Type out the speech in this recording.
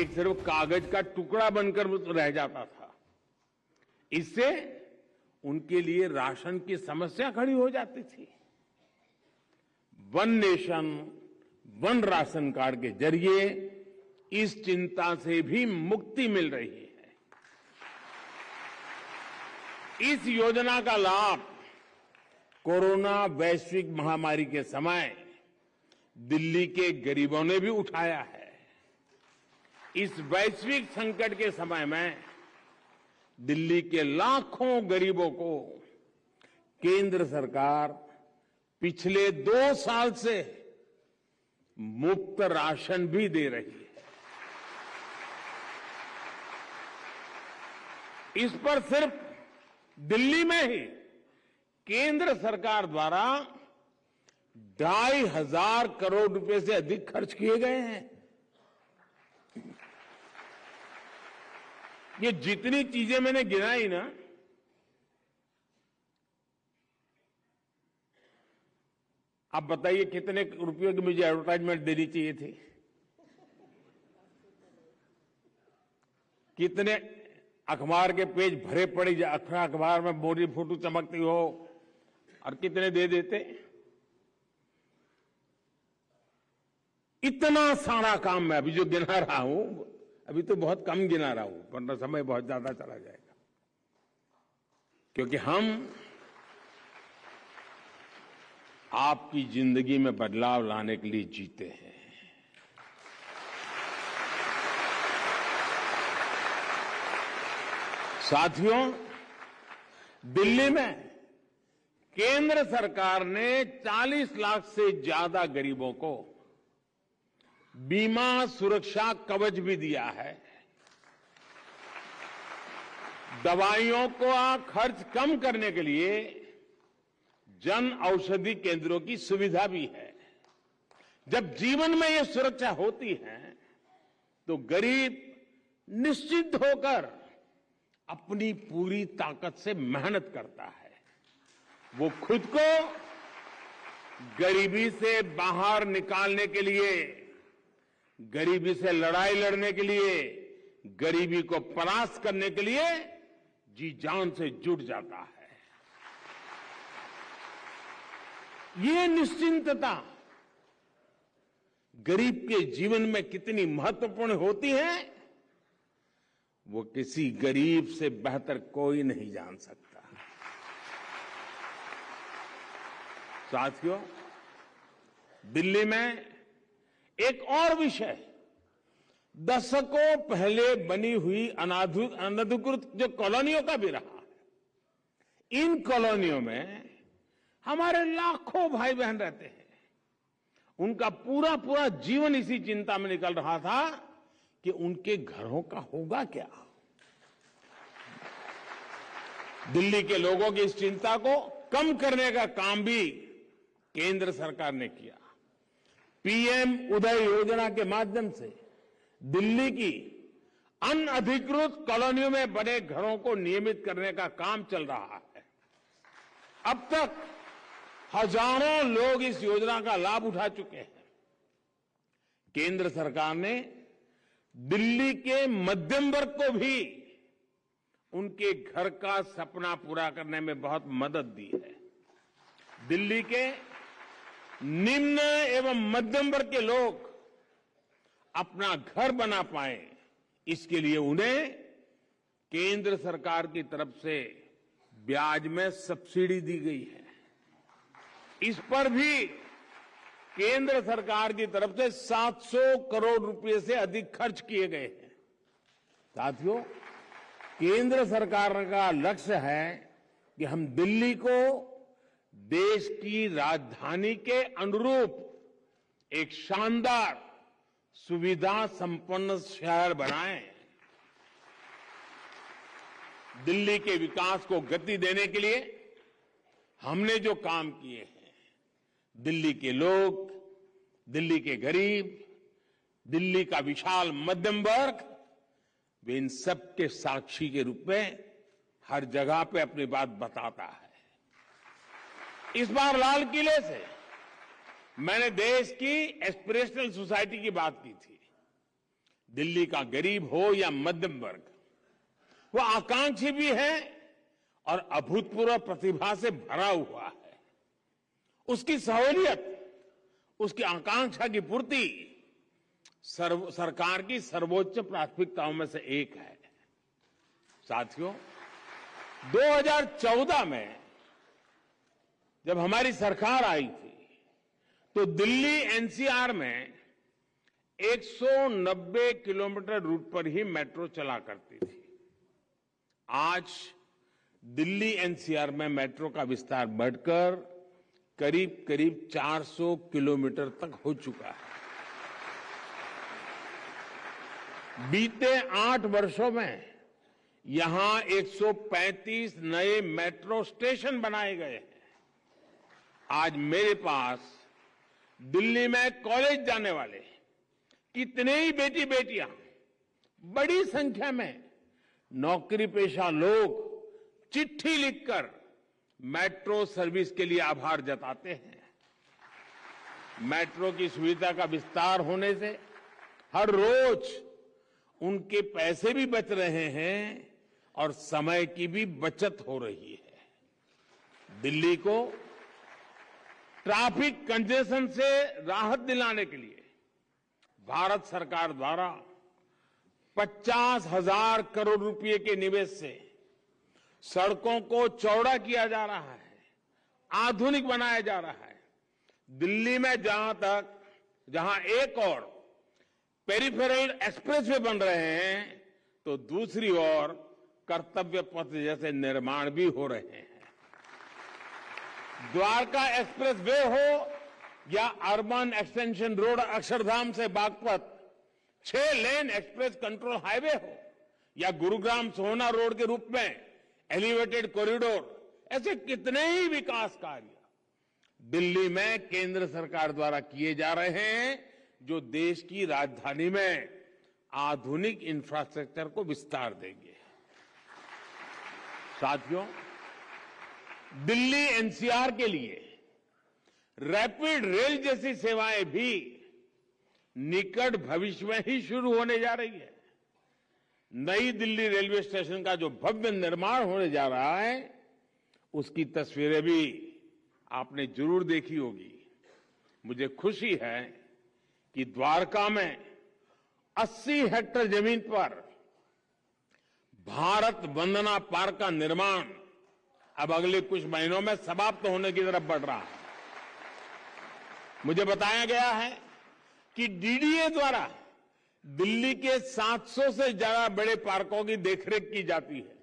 एक सिर्फ कागज का टुकड़ा बनकर रह जाता था। इससे उनके लिए राशन की समस्या खड़ी हो जाती थी। One nation one ration card के जरिए इस चिंता से भी मुक्ति मिल रही है। इस योजना का लाभ कोरोना वैश्विक महामारी के समय दिल्ली के गरीबों ने भी उठाया है। इस वैश्विक संकट के समय में दिल्ली के लाखों गरीबों को केंद्र सरकार पिछले 2 साल से मुफ्त राशन भी दे रही है। इस पर सिर्फ दिल्ली में ही केंद्र सरकार द्वारा 2,500 करोड़ रुपए से अधिक खर्च किए गए हैं। ये जितनी चीजें मैंने गिनाई ना, आप बताइए कितने रुपयों की मुझे एडवर्टाइजमेंट देनी चाहिए थी? कितने अखबार के पेज भरे पड़े, अखबार में मोदी फोटो चमकती हो, और कितने दे देते? इतना सारा काम मैं अभी जो गिना रहा हूं, अभी तो बहुत कम गिना रहा हूं, वरना समय बहुत ज्यादा चला जाएगा। क्योंकि हम आपकी जिंदगी में बदलाव लाने के लिए जीते हैं। साथियों, दिल्ली में केंद्र सरकार ने 40 लाख से ज्यादा गरीबों को बीमा सुरक्षा कवच भी दिया है। दवाइयों का खर्च कम करने के लिए जन औषधि केंद्रों की सुविधा भी है। जब जीवन में ये सुरक्षा होती है तो गरीब निश्चित होकर अपनी पूरी ताकत से मेहनत करता है। वो खुद को गरीबी से बाहर निकालने के लिए, गरीबी से लड़ाई लड़ने के लिए, गरीबी को परास्त करने के लिए जी जान से जुट जाता है। ये निश्चिंतता गरीब के जीवन में कितनी महत्वपूर्ण होती है, वो किसी गरीब से बेहतर कोई नहीं जान सकता। साथियों, दिल्ली में एक और विषय, दशकों पहले बनी हुई अनधिकृत जो कॉलोनियों का भी रहा है। इन कॉलोनियों में हमारे लाखों भाई बहन रहते हैं। उनका पूरा पूरा जीवन इसी चिंता में निकल रहा था कि उनके घरों का होगा क्या। दिल्ली के लोगों की इस चिंता को कम करने का काम भी केंद्र सरकार ने किया। पीएम उदय योजना के माध्यम से दिल्ली की अनधिकृत कॉलोनियों में बने घरों को नियमित करने का काम चल रहा है। अब तक हजारों लोग इस योजना का लाभ उठा चुके हैं। केंद्र सरकार ने दिल्ली के मध्यम वर्ग को भी उनके घर का सपना पूरा करने में बहुत मदद दी है। दिल्ली के निम्न एवं मध्यम वर्ग के लोग अपना घर बना पाए, इसके लिए उन्हें केंद्र सरकार की तरफ से ब्याज में सब्सिडी दी गई है। इस पर भी केंद्र सरकार की तरफ से 700 करोड़ रुपए से अधिक खर्च किए गए हैं। साथियों, केंद्र सरकार का लक्ष्य है कि हम दिल्ली को देश की राजधानी के अनुरूप एक शानदार सुविधा संपन्न शहर बनाएं। दिल्ली के विकास को गति देने के लिए हमने जो काम किए हैं, दिल्ली के लोग, दिल्ली के गरीब, दिल्ली का विशाल मध्यम वर्ग, वे इन सब के साक्षी के रूप में हर जगह पे अपनी बात बताता है। इस बार लाल किले से मैंने देश की एस्पिरेशनल सोसाइटी की बात की थी। दिल्ली का गरीब हो या मध्यम वर्ग, वो आकांक्षी भी है और अभूतपूर्व प्रतिभा से भरा हुआ है। उसकी सहूलियत, उसकी आकांक्षा की पूर्ति सरकार की सर्वोच्च प्राथमिकताओं में से एक है। साथियों, 2014 में जब हमारी सरकार आई थी तो दिल्ली एनसीआर में 190 किलोमीटर रूट पर ही मेट्रो चला करती थी। आज दिल्ली एनसीआर में मेट्रो का विस्तार बढ़कर करीब करीब 400 किलोमीटर तक हो चुका है। बीते 8 वर्षों में यहां 135 नए मेट्रो स्टेशन बनाए गए हैं। आज मेरे पास दिल्ली में कॉलेज जाने वाले कितने ही बेटी बेटियां, बड़ी संख्या में नौकरी पेशा लोग चिट्ठी लिखकर मेट्रो सर्विस के लिए आभार जताते हैं। मेट्रो की सुविधा का विस्तार होने से हर रोज उनके पैसे भी बच रहे हैं और समय की भी बचत हो रही है। दिल्ली को ट्रैफिक कंजेशन से राहत दिलाने के लिए भारत सरकार द्वारा 50,000 करोड़ रुपए के निवेश से सड़कों को चौड़ा किया जा रहा है, आधुनिक बनाया जा रहा है। दिल्ली में जहां एक और पेरिफेरल एक्सप्रेसवे बन रहे हैं तो दूसरी ओर कर्तव्य पथ जैसे निर्माण भी हो रहे हैं। द्वारका एक्सप्रेस वे हो या अर्बन एक्सटेंशन रोड अक्षरधाम से बागपत 6 लेन एक्सप्रेस कंट्रोल हाईवे हो या गुरुग्राम सोहना रोड के रूप में एलिवेटेड कॉरिडोर, ऐसे कितने ही विकास कार्य दिल्ली में केंद्र सरकार द्वारा किए जा रहे हैं जो देश की राजधानी में आधुनिक इंफ्रास्ट्रक्चर को विस्तार देंगे। साथियों, दिल्ली एनसीआर के लिए रैपिड रेल जैसी सेवाएं भी निकट भविष्य में ही शुरू होने जा रही है। नई दिल्ली रेलवे स्टेशन का जो भव्य निर्माण होने जा रहा है उसकी तस्वीरें भी आपने जरूर देखी होगी। मुझे खुशी है कि द्वारका में 80 हेक्टेयर जमीन पर भारत वंदना पार्क का निर्माण अब अगले कुछ महीनों में समाप्त होने की तरफ बढ़ रहा है। मुझे बताया गया है कि डीडीए द्वारा दिल्ली के 700 से ज्यादा बड़े पार्कों की देखरेख की जाती है।